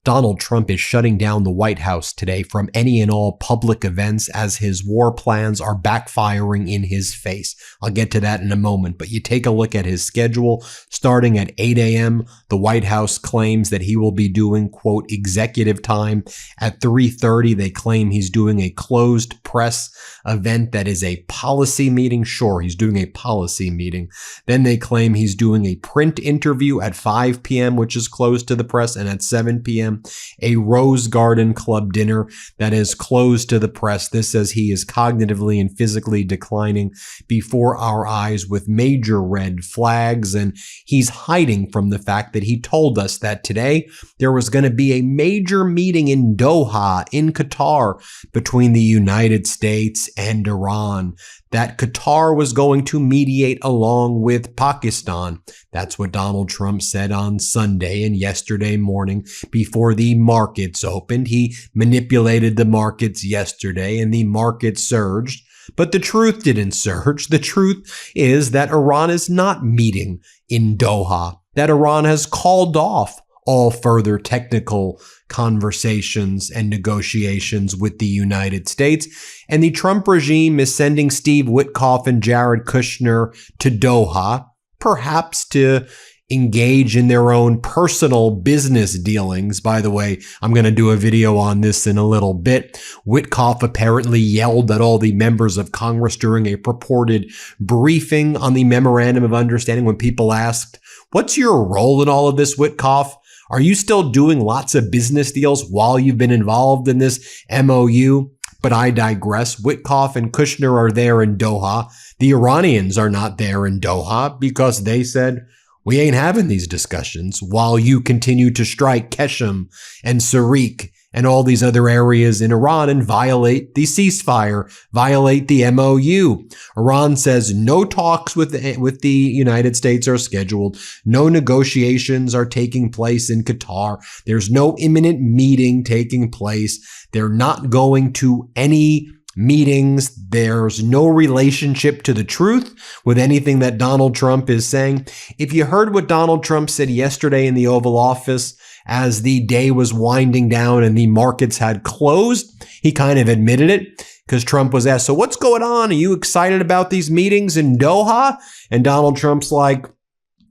Donald Trump is shutting down the White House today from any and all public events as his war plans are backfiring in his face. I'll get to that in a moment, but you take a look at his schedule. Starting at 8 a.m., the White House claims that he will be doing, quote, executive time. At 3:30, they claim he's doing a closed press event that is a policy meeting. Sure, he's doing a policy meeting. Then they claim he's doing a print interview at 5 p.m., which is closed to the press, and at 7 p.m., a Rose Garden Club dinner that is closed to the press. This says he is cognitively and physically declining before our eyes with major red flags, and he's hiding from the fact that he told us that today there was going to be a major meeting in Doha, in Qatar, between the United States and Iran, that Qatar was going to mediate along with Pakistan. That's what Donald Trump said on Sunday and yesterday morning before the markets opened. He manipulated the markets yesterday and the market surged. But the truth didn't surge. The truth is that Iran is not meeting in Doha, that Iran has called off all further technical conversations and negotiations with the United States. And the Trump regime is sending Steve Witkoff and Jared Kushner to Doha, perhaps to engage in their own personal business dealings. By the way, I'm going to do a video on this in a little bit. Witkoff apparently yelled at all the members of Congress during a purported briefing on the Memorandum of Understanding when people asked, "What's your role in all of this, Witkoff? Are you still doing lots of business deals while you've been involved in this MOU?" But I digress. Witkoff and Kushner are there in Doha. The Iranians are not there in Doha because they said, "We ain't having these discussions while you continue to strike Keshem and Sarik and all these other areas in Iran and violate the ceasefire, violate the MOU." Iran says no talks with the United States are scheduled. No negotiations are taking place in Qatar. There's no imminent meeting taking place. They're not going to any meetings. There's no relationship to the truth with anything that Donald Trump is saying. If you heard what Donald Trump said yesterday in the Oval Office as the day was winding down and the markets had closed, he kind of admitted it because Trump was asked, "So what's going on? Are you excited about these meetings in Doha?" And Donald Trump's like,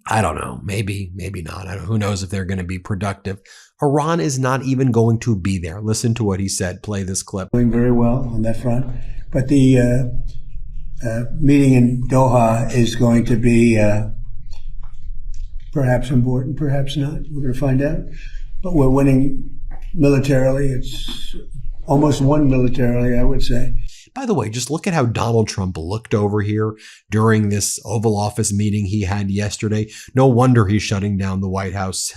"I don't know. Maybe not. I don't know. Who knows if they're going to be productive." Iran is not even going to be there. Listen to what he said. Play this clip. Doing very well on that front. But the meeting in Doha is going to be perhaps important, perhaps not. We're going to find out. But we're winning militarily. It's almost won militarily, I would say. By the way, just look at how Donald Trump looked over here during this Oval Office meeting he had yesterday. No wonder he's shutting down the White House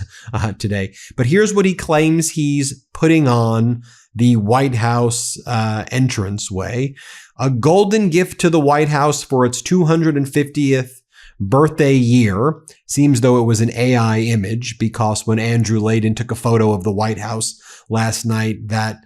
today. But here's what he claims he's putting on the White House entranceway. A golden gift to the White House for its 250th birthday year. Seems though it was an AI image because when Andrew Layden took a photo of the White House last night, that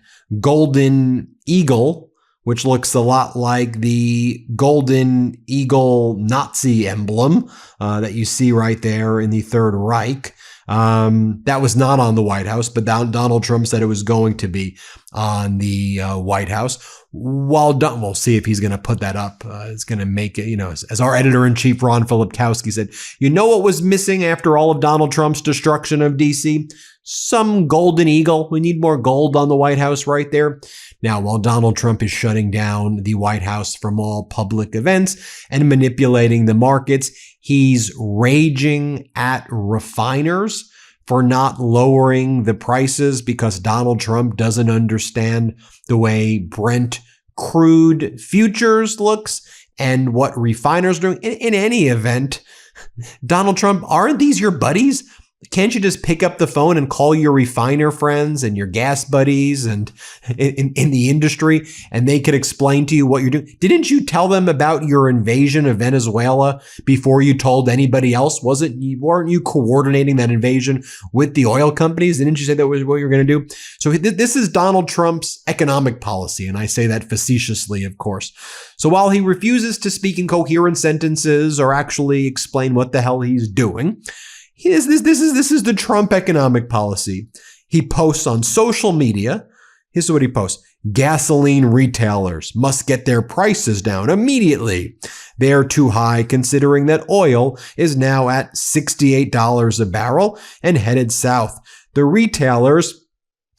golden eagle, which looks a lot like the golden eagle Nazi emblem that you see right there in the Third Reich. That was not on the White House, but Donald Trump said it was going to be on the White House. We'll see if he's going to put that up. It's going to make it, as our editor-in-chief, Ron Filipkowski, said, you know what was missing after all of Donald Trump's destruction of D.C.? Some golden eagle. We need more gold on the White House right there. Now, while Donald Trump is shutting down the White House from all public events and manipulating the markets, he's raging at refiners for not lowering the prices because Donald Trump doesn't understand the way Brent crude futures looks and what refiners are doing. In any event, Donald Trump, aren't these your buddies? Can't you just pick up the phone and call your refiner friends and your gas buddies and in the industry, and they could explain to you what you're doing? Didn't you tell them about your invasion of Venezuela before you told anybody else? Weren't you coordinating that invasion with the oil companies? Didn't you say that was what you were going to do? So this is Donald Trump's economic policy, and I say that facetiously, of course. So while he refuses to speak in coherent sentences or actually explain what the hell he's doing, this is the Trump economic policy. He posts on social media. Here's what he posts. Gasoline retailers must get their prices down immediately. They are too high considering that oil is now at $68 a barrel and headed south. The retailers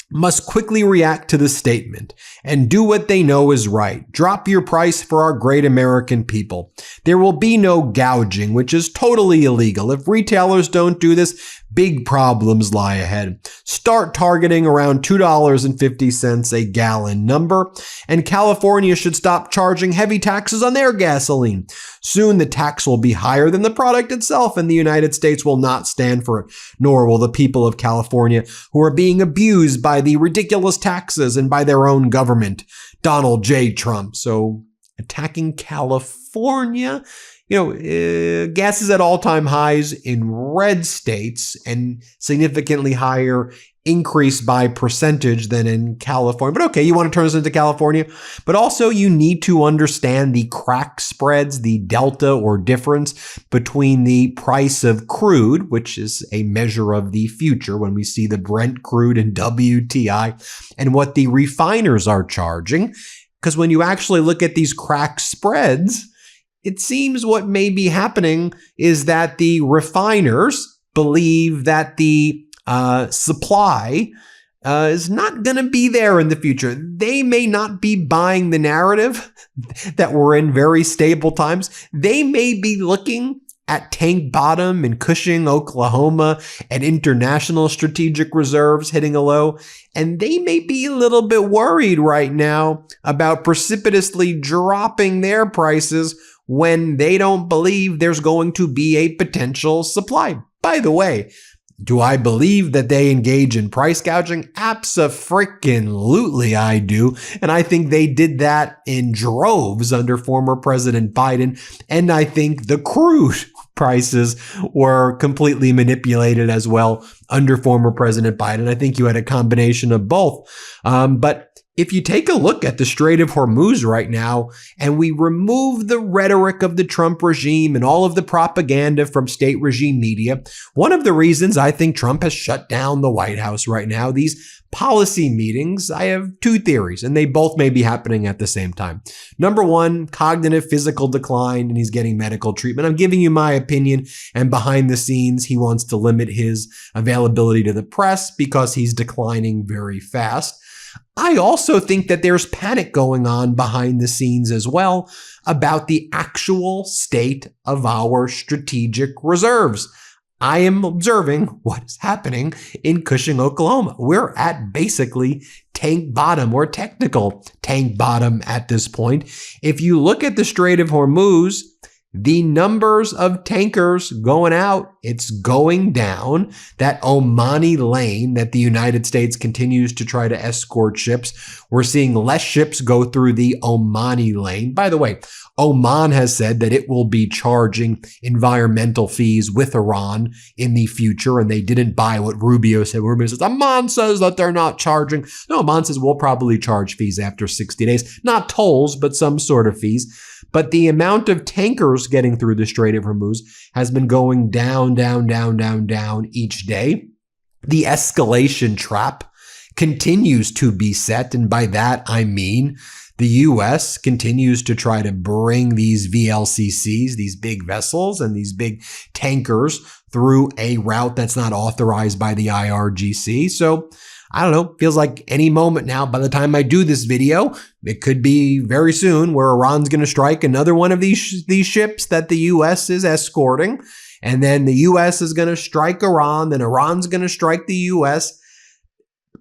must quickly react to the statement and do what they know is right. Drop your price for our great American people. There will be no gouging, which is totally illegal. If retailers don't do this, big problems lie ahead. Start targeting around $2.50 a gallon number, and California should stop charging heavy taxes on their gasoline. Soon the tax will be higher than the product itself, and the United States will not stand for it, nor will the people of California who are being abused by the ridiculous taxes and by their own government. Donald J. Trump. So attacking California. Gas is at all-time highs in red states and significantly higher increase by percentage than in California. But okay, you want to turn this into California. But also you need to understand the crack spreads, the delta or difference between the price of crude, which is a measure of the future when we see the Brent crude and WTI, and what the refiners are charging. Because when you actually look at these crack spreads, it seems what may be happening is that the refiners believe that the supply is not going to be there in the future. They may not be buying the narrative that we're in very stable times. They may be looking at tank bottom in Cushing, Oklahoma, and international strategic reserves hitting a low. And they may be a little bit worried right now about precipitously dropping their prices when they don't believe there's going to be a potential supply. By the way, do I believe that they engage in price gouging? Abso-freaking-lutely I do. And I think they did that in droves under former President Biden. And I think the crude prices were completely manipulated as well under former President Biden. I think you had a combination of both. But if you take a look at the Strait of Hormuz right now, and we remove the rhetoric of the Trump regime and all of the propaganda from state regime media, one of the reasons I think Trump has shut down the White House right now, these policy meetings, I have two theories, and they both may be happening at the same time. Number one, cognitive physical decline, and he's getting medical treatment. I'm giving you my opinion, and behind the scenes, he wants to limit his availability to the press because he's declining very fast. I also think that there's panic going on behind the scenes as well about the actual state of our strategic reserves. I am observing what is happening in Cushing, Oklahoma. We're at basically tank bottom or technical tank bottom at this point. If you look at the Strait of Hormuz, the numbers of tankers going out, it's going down. That Omani lane that the United States continues to try to escort ships, we're seeing less ships go through the Omani lane. By the way, Oman has said that it will be charging environmental fees with Iran in the future, and they didn't buy what Rubio said. Rubio says, Oman says that they're not charging. No, Oman says we'll probably charge fees after 60 days. Not tolls, but some sort of fees. But the amount of tankers getting through the Strait of Hormuz has been going down each day. The escalation trap continues to be set, and by that I mean the U.S. continues to try to bring these VLCCs, these big vessels and these big tankers through a route that's not authorized by the IRGC. So I don't know, feels like any moment now, by the time I do this video, it could be very soon where Iran's going to strike another one of these ships that the U.S. is escorting. And then the U.S. is going to strike Iran, then Iran's going to strike the U.S.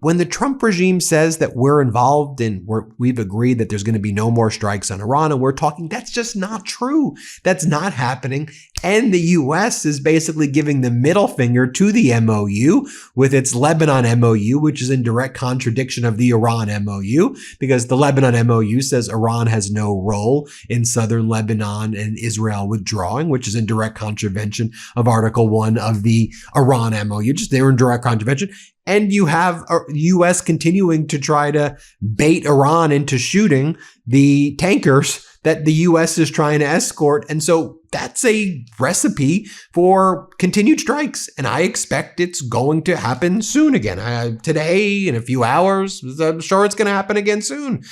When the Trump regime says that we're involved and we've agreed that there's going to be no more strikes on Iran and we're talking, that's just not true. That's not happening. And the U.S. is basically giving the middle finger to the MOU with its Lebanon MOU, which is in direct contradiction of the Iran MOU, because the Lebanon MOU says Iran has no role in southern Lebanon and Israel withdrawing, which is in direct contravention of Article 1 of the Iran MOU. Just they're in direct contravention. And you have U.S. continuing to try to bait Iran into shooting the tankers that the U.S. is trying to escort. And so that's a recipe for continued strikes. And I expect it's going to happen soon again. Today, in a few hours, I'm sure it's going to happen again soon.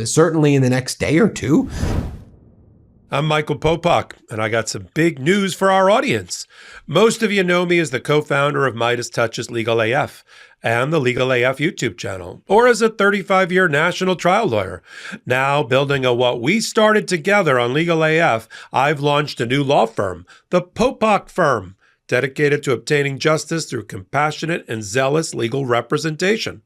Certainly in the next day or two. I'm Michael Popok, and I got some big news for our audience. Most of you know me as the co-founder of MeidasTouch's Legal AF and the Legal AF YouTube channel, or as a 35-year national trial lawyer. Now, building on what we started together on Legal AF, I've launched a new law firm, the Popok Firm, dedicated to obtaining justice through compassionate and zealous legal representation.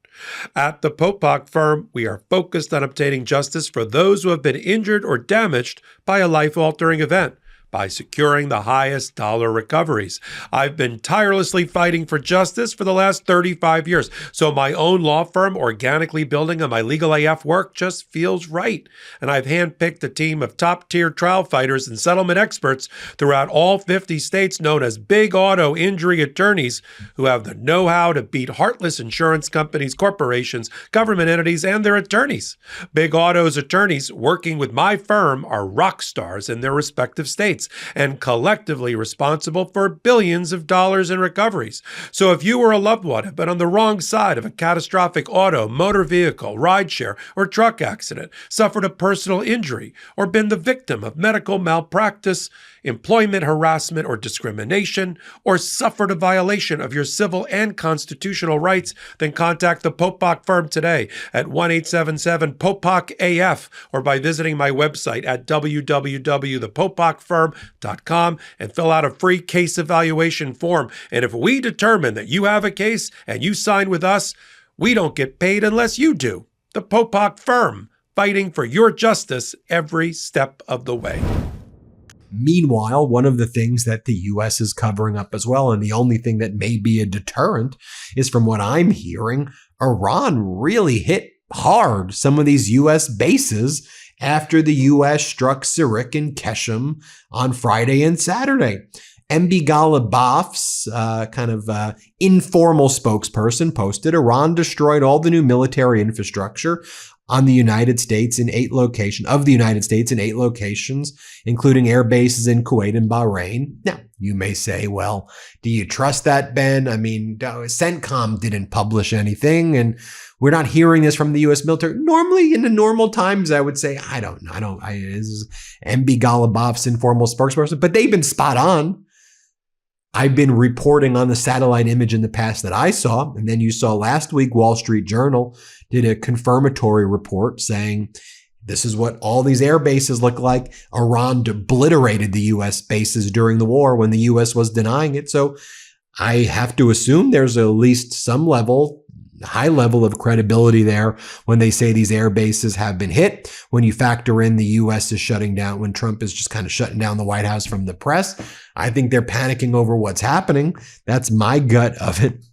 At the Popok Firm, we are focused on obtaining justice for those who have been injured or damaged by a life-altering event by securing the highest dollar recoveries. I've been tirelessly fighting for justice for the last 35 years, so my own law firm organically building on my Legal AF work just feels right. And I've handpicked a team of top-tier trial fighters and settlement experts throughout all 50 states known as big auto injury attorneys who have the know-how to beat heartless insurance companies, corporations, government entities, and their attorneys. Big Auto's attorneys working with my firm are rock stars in their respective states and collectively responsible for billions of dollars in recoveries. So if you or a loved one have been on the wrong side of a catastrophic auto, motor vehicle, rideshare, or truck accident, suffered a personal injury, or been the victim of medical malpractice, employment harassment or discrimination, or suffered a violation of your civil and constitutional rights, then contact the Popok Firm today at 1-877-POPOK-AF or by visiting my website at www.thepopokfirm.com and fill out a free case evaluation form. And if we determine that you have a case and you sign with us, we don't get paid unless you do. The Popok Firm, fighting for your justice every step of the way. Meanwhile, one of the things that the U.S. is covering up as well, and the only thing that may be a deterrent, is from what I'm hearing, Iran really hit hard some of these U.S. bases after the U.S. struck Sirik and Keshem on Friday and Saturday. MB Ghalibaf's informal spokesperson posted, Iran destroyed all the new military infrastructure of the United States in 8 locations, including air bases in Kuwait and Bahrain. Now, you may say, well, do you trust that, Ben? I mean, CENTCOM didn't publish anything, and we're not hearing this from the U.S. military. Normally, in the normal times, I would say, I don't know. This is MB Ghalibaf's informal spokesperson, but they've been spot on. I've been reporting on the satellite image in the past that I saw, and then you saw last week Wall Street Journal did a confirmatory report saying this is what all these air bases look like. Iran obliterated the U.S. bases during the war when the U.S. was denying it. So I have to assume there's at least some high level of credibility there when they say these air bases have been hit. When you factor in the U.S. is shutting down, when Trump is just kind of shutting down the White House from the press, I think they're panicking over what's happening. That's my gut of it,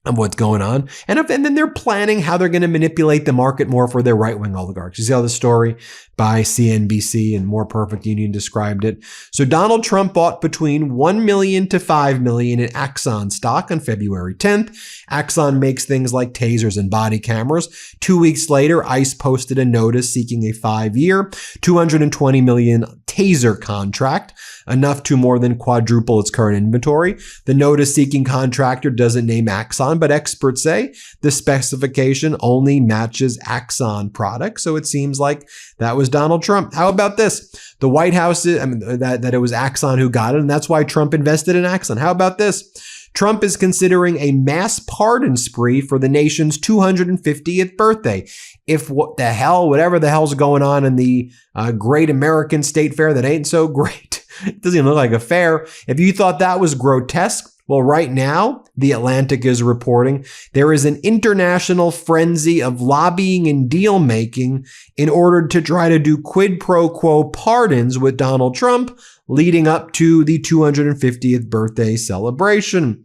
of what's going on. And then they're planning how they're going to manipulate the market more for their right-wing oligarchs. You see how the story by CNBC and More Perfect Union described it. So Donald Trump bought between $1 million to $5 million in Axon stock on February 10th. Axon makes things like tasers and body cameras. 2 weeks later, ICE posted a notice seeking a 5-year, $220 million taser contract, enough to more than quadruple its current inventory. The notice-seeking contractor doesn't name Axon, but experts say the specification only matches Axon products. So it seems like that was Donald Trump. How about this? The White House, that it was Axon who got it, and that's why Trump invested in Axon. How about this? Trump is considering a mass pardon spree for the nation's 250th birthday. Whatever the hell's going on in the great American state fair that ain't so great. It doesn't even look like a fair. If you thought that was grotesque, well, right now, The Atlantic is reporting there is an international frenzy of lobbying and deal making in order to try to do quid pro quo pardons with Donald Trump leading up to the 250th birthday celebration.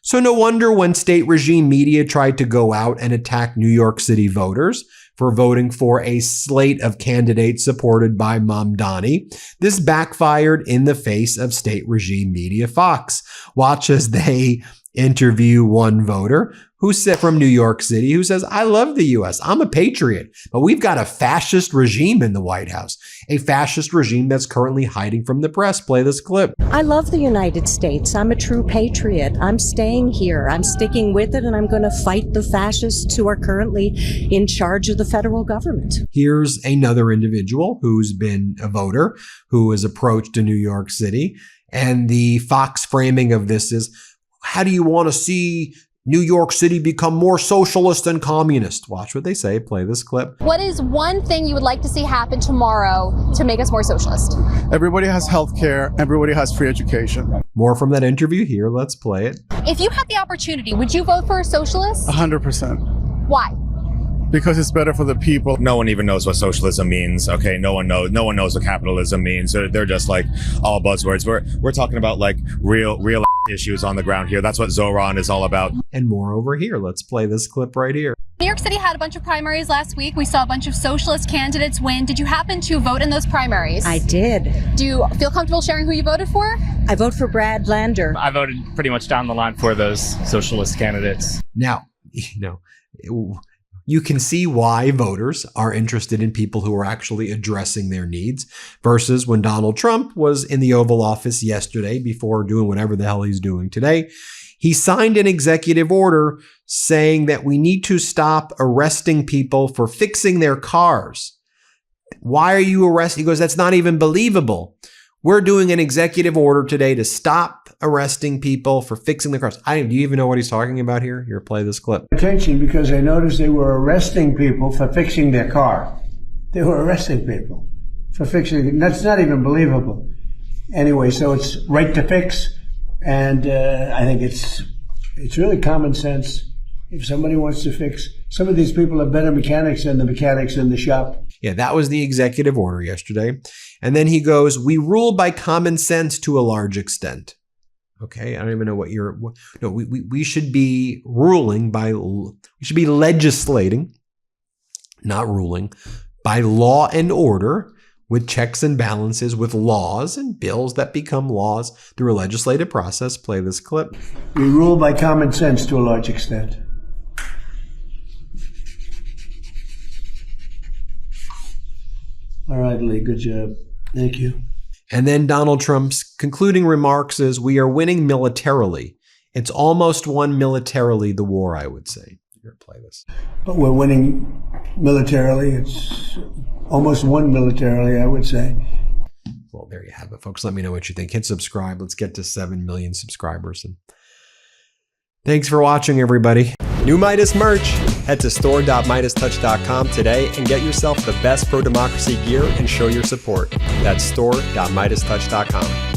So no wonder when state regime media tried to go out and attack New York City voters for voting for a slate of candidates supported by Mamdani, this backfired in the face of state regime media Fox. Watch as they interview one voter who said from New York City, who says, I love the U.S. I'm a patriot, but we've got a fascist regime in the White House, a fascist regime that's currently hiding from the press. Play this clip. I love the United States. I'm a true patriot. I'm staying here. I'm sticking with it, and I'm going to fight the fascists who are currently in charge of the federal government. Here's another individual who's been a voter who has approached to New York City. And the Fox framing of this is, how do you want to see New York City become more socialist and communist? Watch what they say. Play this clip. What is one thing you would like to see happen tomorrow to make us more socialist? Everybody has health care. Everybody has free education. More from that interview here. Let's play it. If you had the opportunity, would you vote for a socialist? 100%. Why? Because it's better for the people. No one even knows what socialism means. Okay, no one knows what capitalism means. They're just like all buzzwords. We're talking about like real issues on the ground here. That's what Zoran is all about. And more over here. Let's play this clip right here. New York City had a bunch of primaries last week. We saw a bunch of socialist candidates win. Did you happen to vote in those primaries? I did. Do you feel comfortable sharing who you voted for? I vote for Brad Lander. I voted pretty much down the line for those socialist candidates. Now, you can see why voters are interested in people who are actually addressing their needs versus when Donald Trump was in the Oval Office yesterday before doing whatever the hell he's doing today. He signed an executive order saying that we need to stop arresting people for fixing their cars. Why are you arresting? He goes, that's not even believable. We're doing an executive order today to stop arresting people for fixing their cars. Do you even know what he's talking about here? Here, play this clip. Attention, because I noticed they were arresting people for fixing their car. They were arresting people for fixing. That's not even believable. Anyway, so it's right to fix, and I think it's really common sense. If somebody wants to fix, some of these people are better mechanics than the mechanics in the shop. Yeah, that was the executive order yesterday. And then he goes, we rule by common sense to a large extent. Okay, I don't even know what we should be ruling by, we should be legislating, not ruling, by law and order with checks and balances, with laws and bills that become laws through a legislative process. Play this clip. We rule by common sense to a large extent. All right, Lee, good job. Thank you. And then Donald Trump's concluding remarks is, we are winning militarily. It's almost won militarily, the war, I would say. Here, play this. But we're winning militarily. It's almost won militarily, I would say. Well, there you have it, folks. Let me know what you think. Hit subscribe. Let's get to 7 million subscribers. And thanks for watching, everybody. New Meidas merch. Head to store.MeidasTouch.com today and get yourself the best pro-democracy gear and show your support. That's store.MeidasTouch.com.